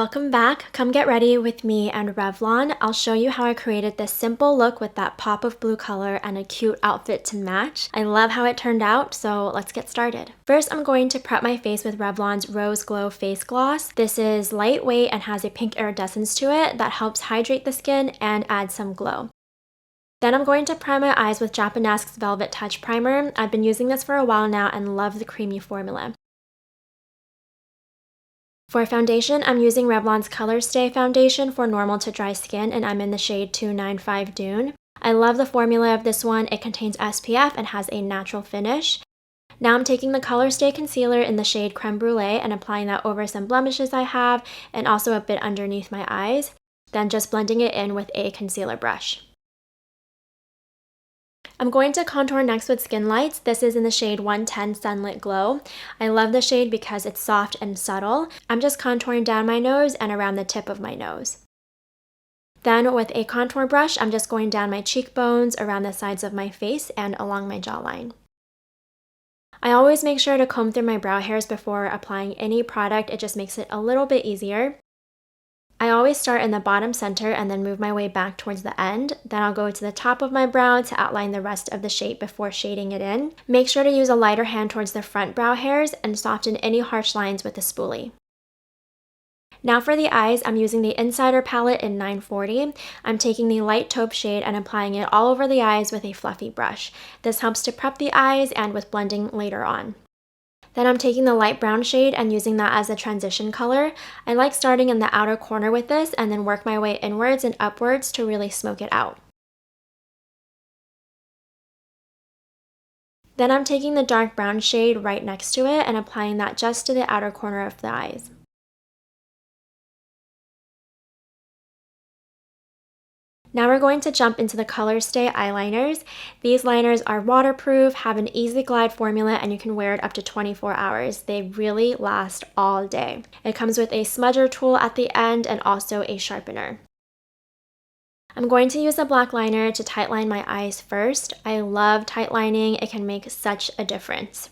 Welcome back. Come get ready with me and Revlon. I'll show you how I created this simple look with that pop of blue color and a cute outfit to match. I love how it turned out, so let's get started. First, I'm going to prep my face with Revlon's Rose Glow Face Gloss. This is lightweight and has a pink iridescence to it that helps hydrate the skin and add some glow. Then I'm going to prime my eyes with Japanesque's Velvet Touch Primer. I've been using this for a while now and love the creamy formula. For foundation, I'm using Revlon's ColorStay foundation for normal to dry skin, and I'm in the shade 295 Dune. I love the formula of this one. It contains SPF and has a natural finish. Now I'm taking the ColorStay concealer in the shade Creme Brulee and applying that over some blemishes I have and also a bit underneath my eyes, then just blending it in with a concealer brush. I'm going to contour next with Skin Lights. This is in the shade 110 Sunlit Glow. I love the shade because it's soft and subtle. I'm just contouring down my nose and around the tip of my nose. Then with a contour brush, I'm just going down my cheekbones, around the sides of my face, and along my jawline. I always make sure to comb through my brow hairs before applying any product. It just makes it a little bit easier. I always start in the bottom center and then move my way back towards the end. Then I'll go to the top of my brow to outline the rest of the shape before shading it in. Make sure to use a lighter hand towards the front brow hairs and soften any harsh lines with a spoolie. Now for the eyes, I'm using the Insider palette in 940. I'm taking the light taupe shade and applying it all over the eyes with a fluffy brush. This helps to prep the eyes and with blending later on. Then I'm taking the light brown shade and using that as a transition color. I like starting in the outer corner with this and then work my way inwards and upwards to really smoke it out. Then I'm taking the dark brown shade right next to it and applying that just to the outer corner of the eyes. Now we're going to jump into the ColorStay Eyeliners. These liners are waterproof, have an easy glide formula, and you can wear it up to 24 hours. They really last all day. It comes with a smudger tool at the end and also a sharpener. I'm going to use a black liner to tightline my eyes first. I love tightlining. It can make such a difference.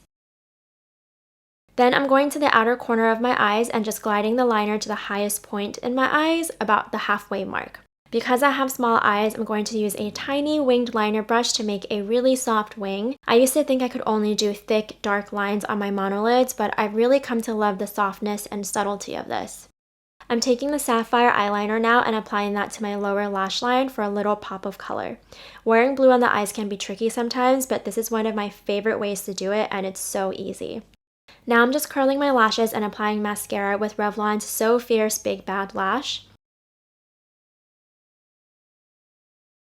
Then I'm going to the outer corner of my eyes and just gliding the liner to the highest point in my eyes, about the halfway mark. Because I have small eyes, I'm going to use a tiny winged liner brush to make a really soft wing. I used to think I could only do thick, dark lines on my monolids, but I've really come to love the softness and subtlety of this. I'm taking the Sapphire Eyeliner now and applying that to my lower lash line for a little pop of color. Wearing blue on the eyes can be tricky sometimes, but this is one of my favorite ways to do it, and it's so easy. Now I'm just curling my lashes and applying mascara with Revlon's So Fierce Big Bad Lash.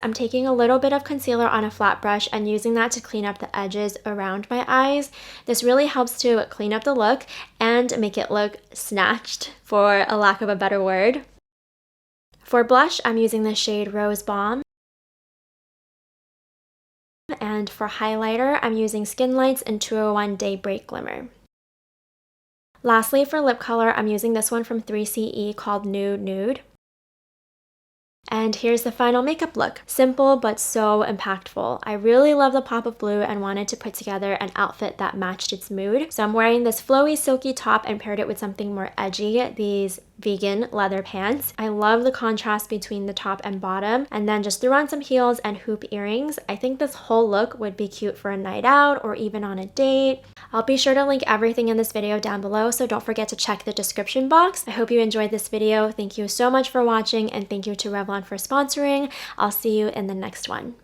I'm taking a little bit of concealer on a flat brush and using that to clean up the edges around my eyes. This really helps to clean up the look and make it look snatched, for a lack of a better word. For blush, I'm using the shade Rose Balm. And for highlighter, I'm using Skin Lights in 201 Daybreak Glimmer. Lastly, for lip color, I'm using this one from 3CE called Nude Nude. And here's the final makeup look. Simple but so impactful. I really love the pop of blue and wanted to put together an outfit that matched its mood. So I'm wearing this flowy silky top and paired it with something more edgy, these vegan leather pants. I love the contrast between the top and bottom, and then just threw on some heels and hoop earrings. I think this whole look would be cute for a night out or even on a date. I'll be sure to link everything in this video down below, so don't forget to check the description box. I hope you enjoyed this video. Thank you so much for watching, and thank you to Revlon for sponsoring. I'll see you in the next one.